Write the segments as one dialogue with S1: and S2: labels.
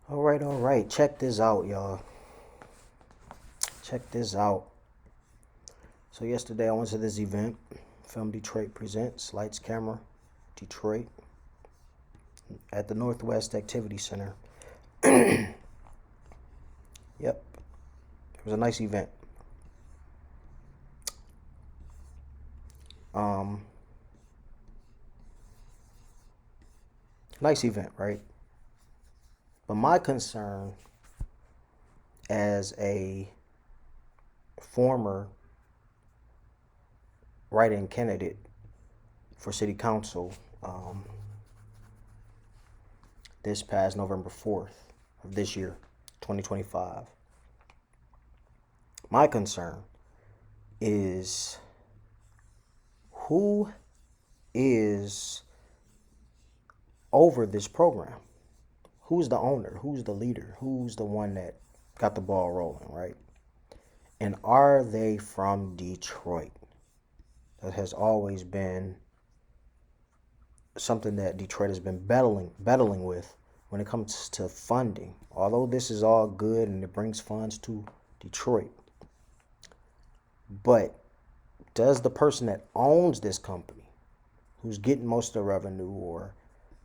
S1: All right. Check this out, y'all. Check this out. So yesterday I went to this event, Film Detroit Presents, Lights Camera, Detroit, at the Northwest Activity Center. Yep, it was a nice event. Um, Nice event, right? But my concern as a former write-in candidate for city council this past November 4th of this year, 2025. My concern is who is over this program? Who's the owner? Who's the leader? Who's the one that got the ball rolling, right? And are they from Detroit? That has always been something that Detroit has been battling with when it comes to funding. Although this is all good and it brings funds to Detroit, but does the person that owns this company, who's getting most of the revenue or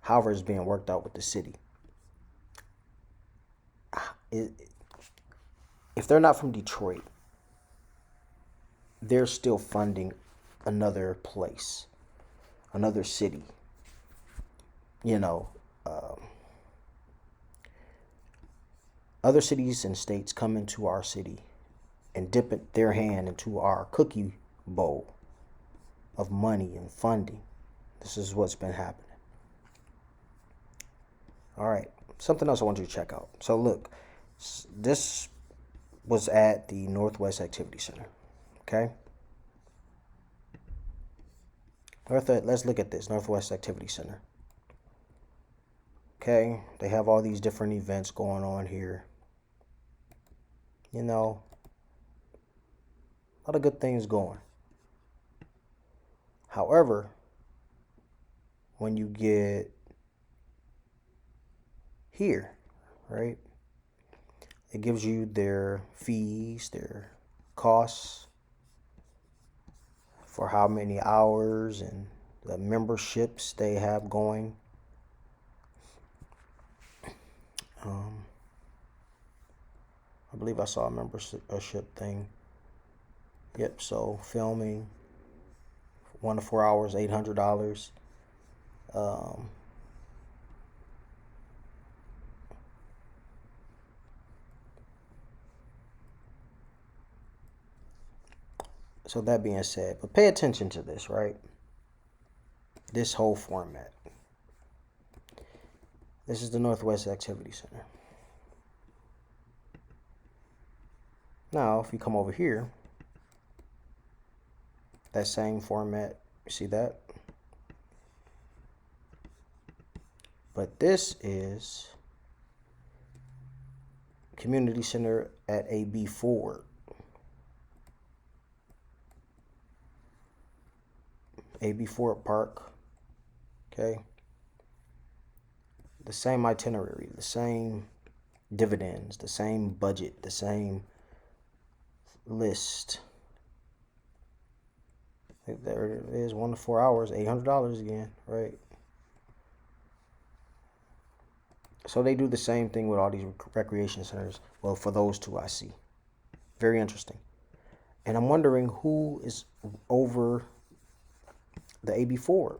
S1: however it's being worked out with the city, if they're not from Detroit, they're still funding another place, another city. You know, other cities and states come into our city and dip their hand into our cookie bowl of money and funding. This is what's been happening. All right, something else I want you to check out. So look, this was at the Northwest Activity Center. Okay. Let's look at this Northwest Activity Center. Okay, they have all these different events going on here. You know, a lot of good things going. However, when you get here, right, it gives you their fees, their costs for how many hours and the memberships they have going. I believe I saw a membership thing. Yep, so filming 1 to 4 hours, $800. So that being said, but pay attention to this, right? This whole format. This is the Northwest Activity Center. Now, if you come over here, that same format, you see that? But this is Community Center at AB Ford. AB Ford Park. Okay. The same itinerary, the same dividends, the same budget, the same list. There it is, 1 to 4 hours, $800 again, right? So they do the same thing with all these recreation centers. Well, for those two, I see. Very interesting. And I'm wondering who is over the AB Ford,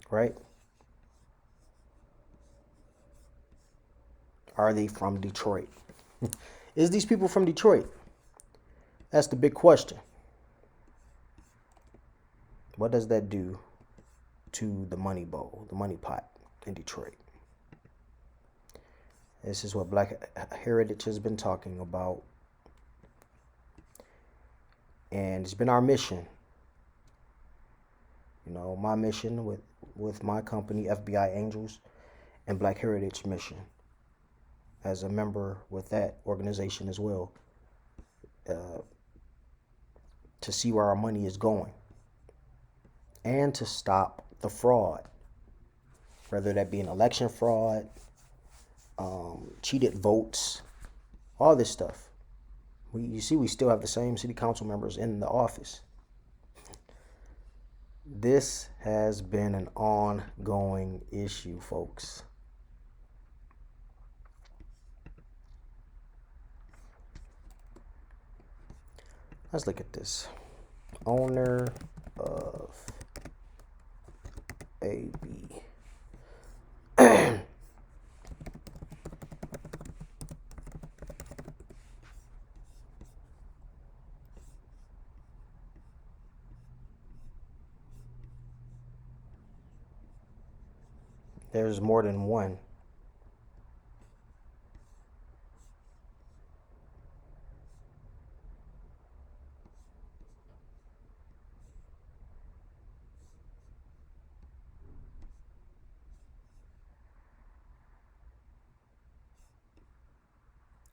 S1: right? Are they from Detroit? Is these people from Detroit? That's the big question. What does that do to the money bowl, the money pot in Detroit? This is what Black Heritage has been talking about. And it's been our mission. You know, my mission with my company, FBI Angels, and Black Heritage Mission, as a member with that organization as well, to see where our money is going and to stop the fraud, whether that be an election fraud, cheated votes, all this stuff. You see, we still have the same city council members in the office. This has been an ongoing issue, folks. Let's look at this. Owner of AB. There's more than one.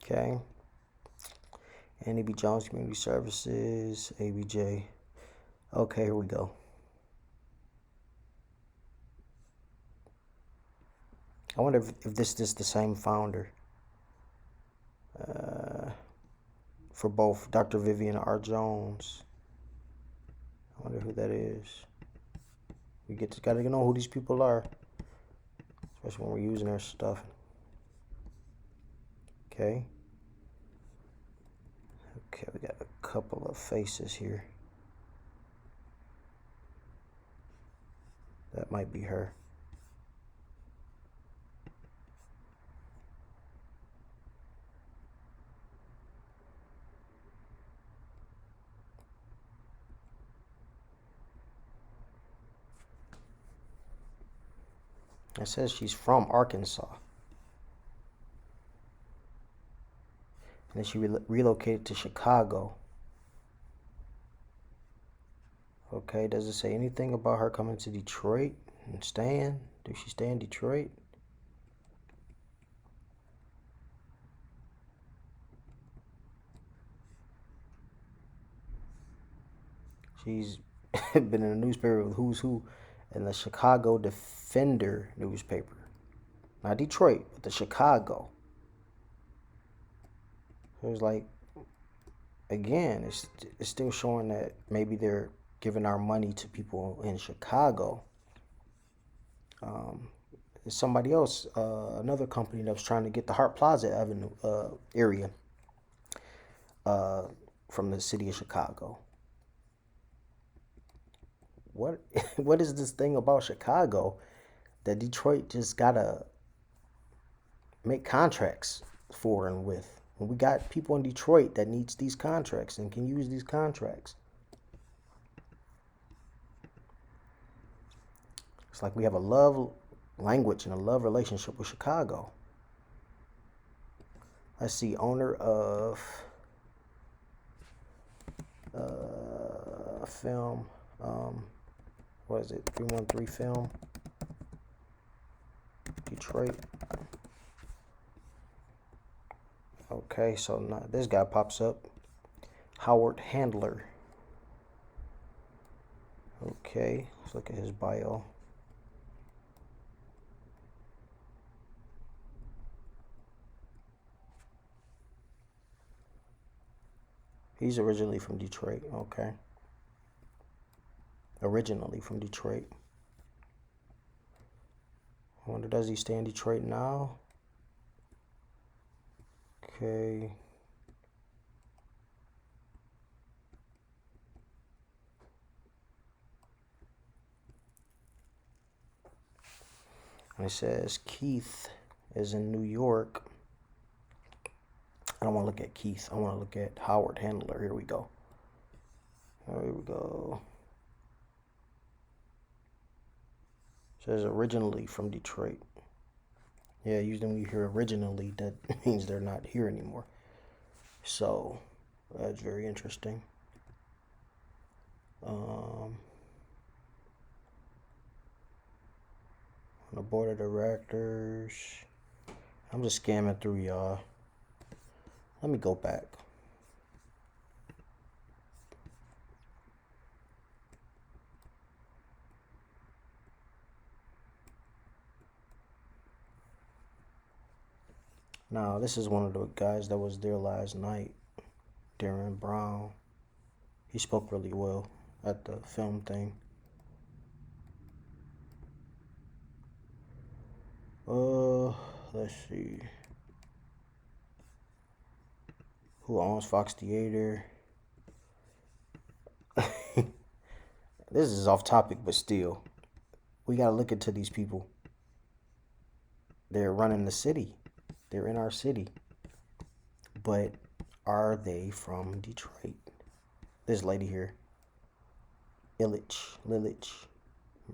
S1: Okay. Andy B. Jones Community Services, ABJ. Okay, here we go. I wonder if this is the same founder for both Dr. Vivian R. Jones. I wonder who that is. We gotta know who these people are, especially when we're using their stuff. Okay. Okay, we got a couple of faces here. That might be her. It says she's from Arkansas. And then she relocated to Chicago. Okay, does it say anything about her coming to Detroit and staying? Does she stay in Detroit? She's been in the newspaper with Who's Who in the Chicago Defender newspaper. Not Detroit, but the Chicago. So it's like, again, it's still showing that maybe they're giving our money to people in Chicago. There's somebody else, another company that was trying to get the Hart Plaza Avenue area from the city of Chicago. What is this thing about Chicago that Detroit just gotta make contracts for and with? When we got people in Detroit that needs these contracts and can use these contracts. It's like we have a love language and a love relationship with Chicago. Let's see, owner of film, what is it, 313 Film, Detroit. Okay, so now this guy pops up, Howard Handler. Okay, let's look at his bio. He's originally from Detroit, okay. Originally from Detroit. I wonder, does he stay in Detroit now? Okay. And it says Keith is in New York. I don't want to look at Keith. I want to look at Howard Handler. Here we go. Here we go. It says originally from Detroit. Yeah, usually when you hear originally, that means they're not here anymore. So, that's very interesting. On the board of directors. I'm just scamming through, y'all. Let me go back. Now, this is one of the guys that was there last night, Darren Brown. He spoke really well at the film thing. Let's see. Who owns Fox Theater? This is off topic, but still, we gotta look into these people. They're running the city. They're in our city. But are they from Detroit? This lady here, Lilich,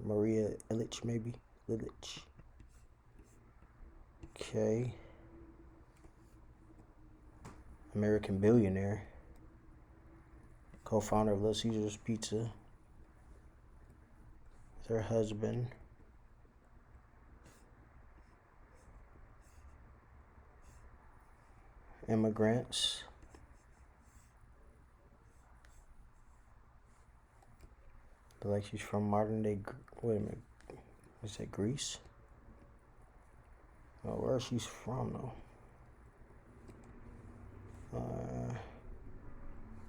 S1: Maria Illich, maybe Lilich. Okay. American billionaire, co-founder of Little Caesars Pizza, with her husband. Immigrants. Like she's from modern day. Wait a minute. Is that Greece? Oh, where she's from though?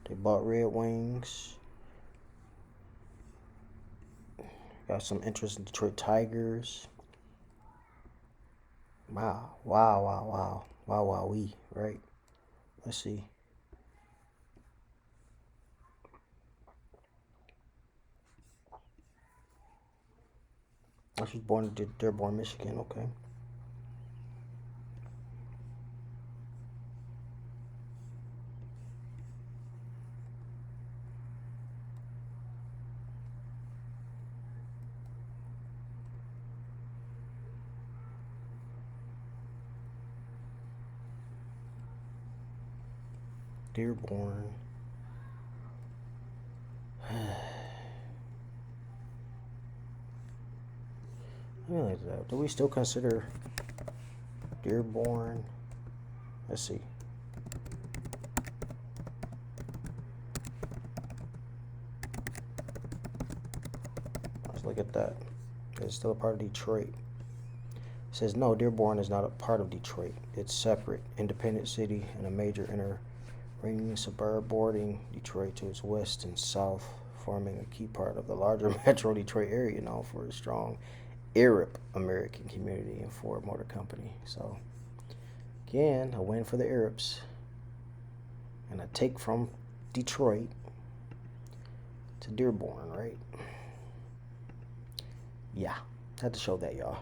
S1: They bought Red Wings. Got some interest in Detroit Tigers. Wow, right? Let's see. She was born in Dearborn, Michigan. Okay. Dearborn. Do we still consider Dearborn? Let's see. Let's look at that. It's still a part of Detroit. It says no, Dearborn is not a part of Detroit. It's separate, independent city and a major inner ring suburb bordering Detroit to its west and south, forming a key part of the larger Metro Detroit area, known for its strong Arab American community and Ford Motor Company. So, again, a win for the Arabs. And a take from Detroit to Dearborn, right? Yeah, had to show that, y'all.